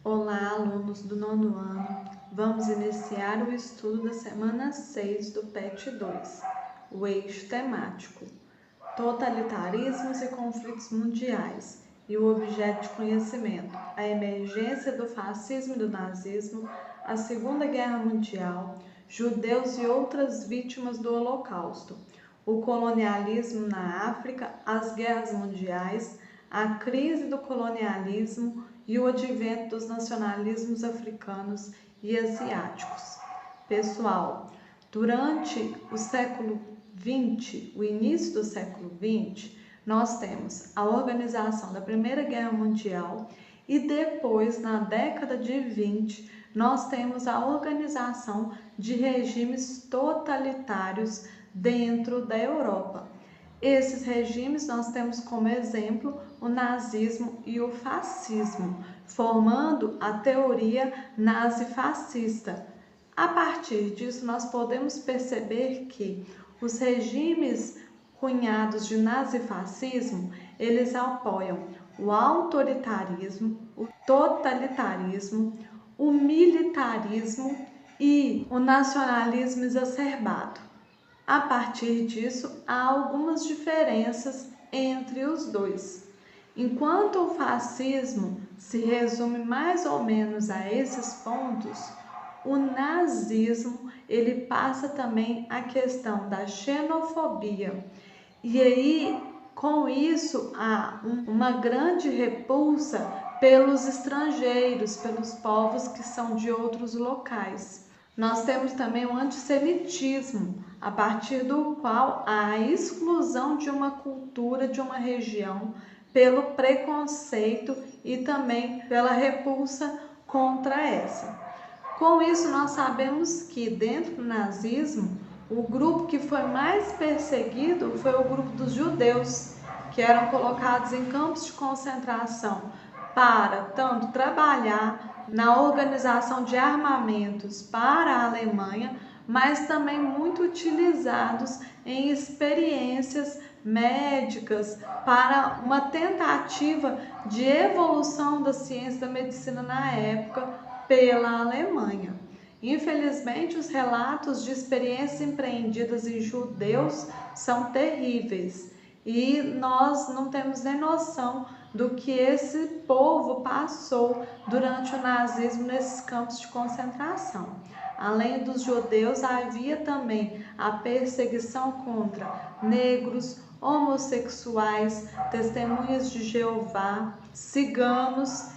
Olá, alunos do nono ano. Vamos iniciar o estudo da semana 6 do PET 2, o eixo temático, totalitarismos e conflitos mundiais, e o objeto de conhecimento, a emergência do fascismo e do nazismo, a Segunda Guerra Mundial, judeus e outras vítimas do Holocausto, o colonialismo na África, as guerras mundiais, a crise do colonialismo e o advento dos nacionalismos africanos e asiáticos. Pessoal, durante o século XX, o início do século XX, nós temos a organização da Primeira Guerra Mundial e depois, na década de 20, nós temos a organização de regimes totalitários dentro da Europa. Esses regimes nós temos como exemplo o nazismo e o fascismo, formando a teoria nazi-fascista. A partir disso, nós podemos perceber que os regimes cunhados de nazifascismo, eles apoiam o autoritarismo, o totalitarismo, o militarismo e o nacionalismo exacerbado. A partir disso, há algumas diferenças entre os dois. Enquanto o fascismo se resume mais ou menos a esses pontos, o nazismo ele passa também a questão da xenofobia. E aí, com isso, há uma grande repulsa pelos estrangeiros, pelos povos que são de outros locais. Nós temos também o antissemitismo, a partir do qual há a exclusão de uma cultura, de uma região, pelo preconceito e também pela repulsa contra essa. Com isso, nós sabemos que dentro do nazismo, o grupo que foi mais perseguido foi o grupo dos judeus, que eram colocados em campos de concentração para tanto trabalhar na organização de armamentos para a Alemanha, mas também muito utilizados em experiências médicas para uma tentativa de evolução da ciência da medicina na época pela Alemanha. Infelizmente, os relatos de experiências empreendidas em judeus são terríveis e nós não temos nem noção do que esse povo passou durante o nazismo nesses campos de concentração. Além dos judeus, havia também a perseguição contra negros, homossexuais, testemunhas de Jeová, ciganos,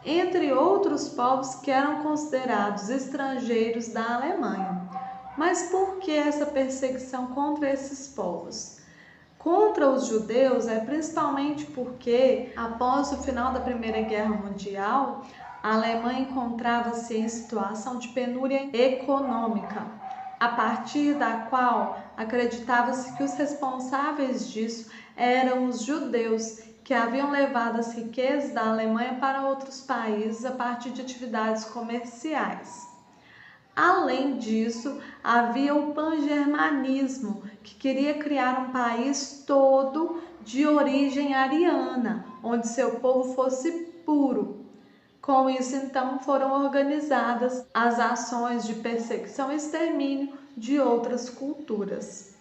entre outros povos que eram considerados estrangeiros da Alemanha. Mas por que essa perseguição contra esses povos? Contra os judeus é principalmente porque, após o final da Primeira Guerra Mundial, a Alemanha encontrava-se em situação de penúria econômica, a partir da qual acreditava-se que os responsáveis disso eram os judeus, que haviam levado as riquezas da Alemanha para outros países a partir de atividades comerciais. Além disso, havia o pangermanismo, que queria criar um país todo de origem ariana, onde seu povo fosse puro. Com isso, então, foram organizadas as ações de perseguição e extermínio de outras culturas.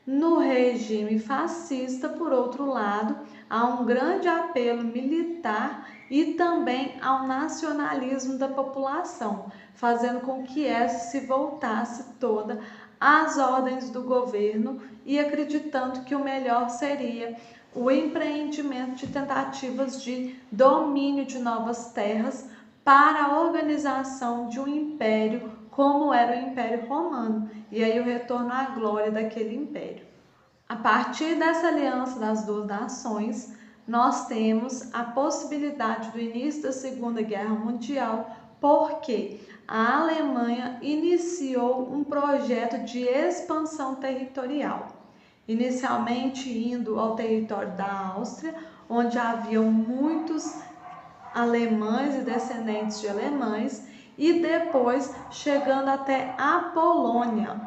No regime fascista, por outro lado, há um grande apelo militar e também ao nacionalismo da população, fazendo com que essa se voltasse toda às ordens do governo e acreditando que o melhor seria o empreendimento de tentativas de domínio de novas terras para a organização de um império como era o Império Romano, e aí o retorno à glória daquele império. A partir dessa aliança das duas nações, nós temos a possibilidade do início da Segunda Guerra Mundial, porque a Alemanha iniciou um projeto de expansão territorial, inicialmente indo ao território da Áustria, onde haviam muitos alemães e descendentes de alemães, e depois chegando até a Polônia.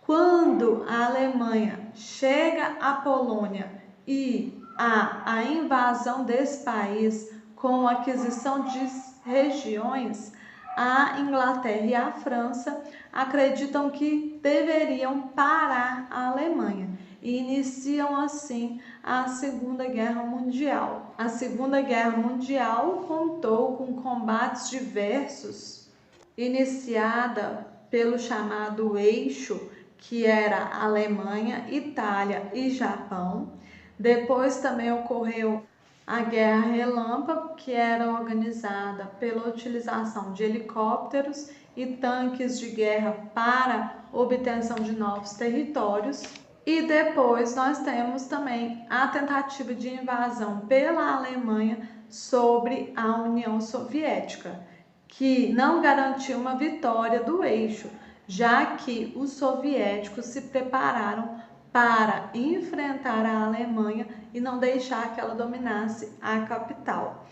Quando a Alemanha chega à Polônia e há a invasão desse país com a aquisição de regiões, a Inglaterra e a França acreditam que deveriam parar a Alemanha e iniciam assim a Segunda Guerra Mundial. A Segunda Guerra Mundial contou com combates diversos, iniciada pelo chamado Eixo, que era Alemanha, Itália e Japão. Depois também ocorreu a Guerra Relâmpago, que era organizada pela utilização de helicópteros e tanques de guerra para obtenção de novos territórios. E depois nós temos também a tentativa de invasão pela Alemanha sobre a União Soviética, que não garantiu uma vitória do eixo, já que os soviéticos se prepararam para enfrentar a Alemanha e não deixar que ela dominasse a capital.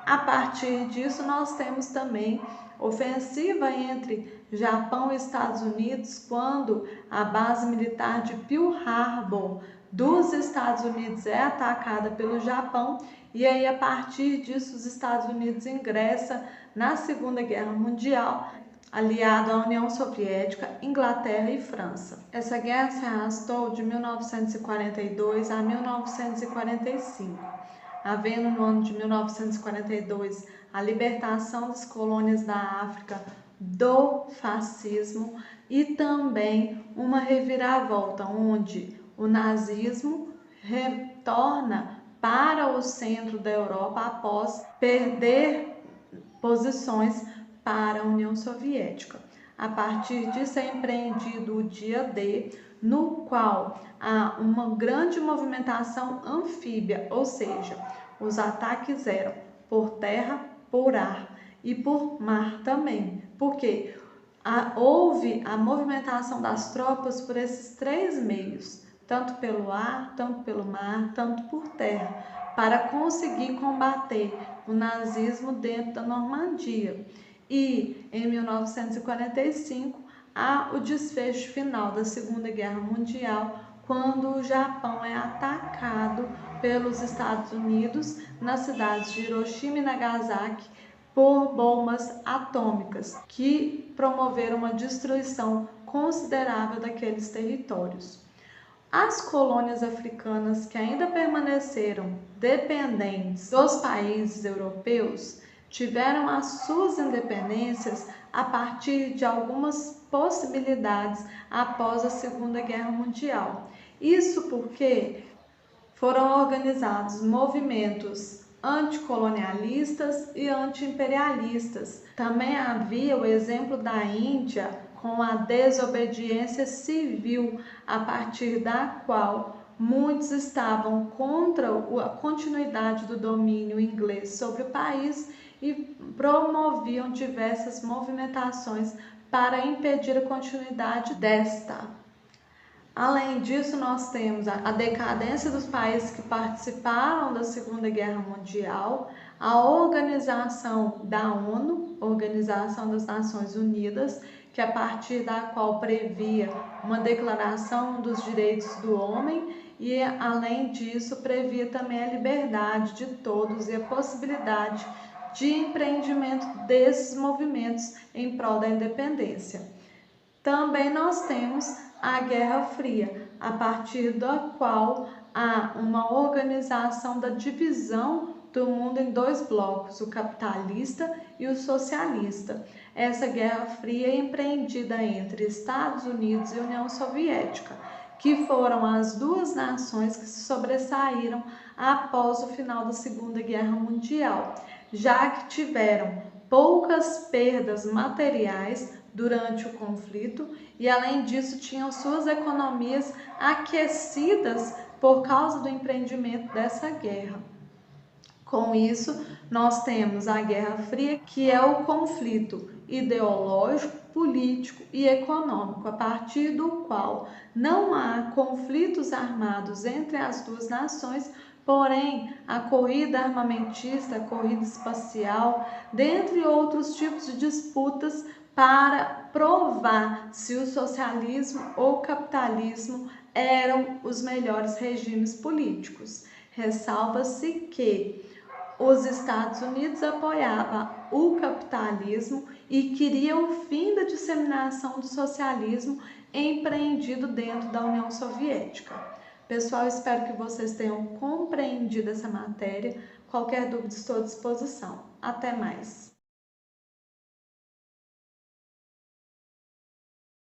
A partir disso, nós temos também ofensiva entre Japão e Estados Unidos, quando a base militar de Pearl Harbor dos Estados Unidos é atacada pelo Japão, e aí a partir disso os Estados Unidos ingressa na Segunda Guerra Mundial, aliado à União Soviética, Inglaterra e França. Essa guerra se arrastou de 1942 a 1945, havendo no ano de 1942 a libertação das colônias da África do fascismo e também uma reviravolta onde o nazismo retorna para o centro da Europa após perder posições para a União Soviética. A partir disso é empreendido o Dia D, no qual há uma grande movimentação anfíbia, ou seja, os ataques eram por terra, por ar e por mar também, porque houve a movimentação das tropas por esses três meios, tanto pelo ar, tanto pelo mar, tanto por terra, para conseguir combater o nazismo dentro da Normandia. E em 1945 há o desfecho final da Segunda Guerra Mundial, quando o Japão é atacado pelos Estados Unidos nas cidades de Hiroshima e Nagasaki por bombas atômicas, que promoveram uma destruição considerável daqueles territórios. As colônias africanas que ainda permaneceram dependentes dos países europeus tiveram as suas independências a partir de algumas possibilidades após a Segunda Guerra Mundial. Isso porque foram organizados movimentos anticolonialistas e anti-imperialistas. Também havia o exemplo da Índia com a desobediência civil, a partir da qual muitos estavam contra a continuidade do domínio inglês sobre o país e promoviam diversas movimentações para impedir a continuidade desta. Além disso, nós temos a decadência dos países que participaram da Segunda Guerra Mundial, a organização da ONU, Organização das Nações Unidas, que a partir da qual previa uma declaração dos direitos do homem e, além disso, previa também a liberdade de todos e a possibilidade de empreendimento desses movimentos em prol da independência. Também nós temos a Guerra Fria, a partir da qual há uma organização da divisão do mundo em dois blocos, o capitalista e o socialista. Essa Guerra Fria é empreendida entre Estados Unidos e União Soviética, que foram as duas nações que se sobressaíram após o final da Segunda Guerra Mundial, já que tiveram poucas perdas materiais durante o conflito e, além disso, tinham suas economias aquecidas por causa do empreendimento dessa guerra. Com isso, nós temos a Guerra Fria, que é o conflito ideológico, político e econômico, a partir do qual não há conflitos armados entre as duas nações, porém a corrida armamentista, a corrida espacial, dentre outros tipos de disputas para provar se o socialismo ou o capitalismo eram os melhores regimes políticos. Ressalva-se que Os Estados Unidos apoiavam o capitalismo e queria o fim da disseminação do socialismo empreendido dentro da União Soviética. Pessoal, espero que vocês tenham compreendido essa matéria. Qualquer dúvida, estou à disposição. Até mais!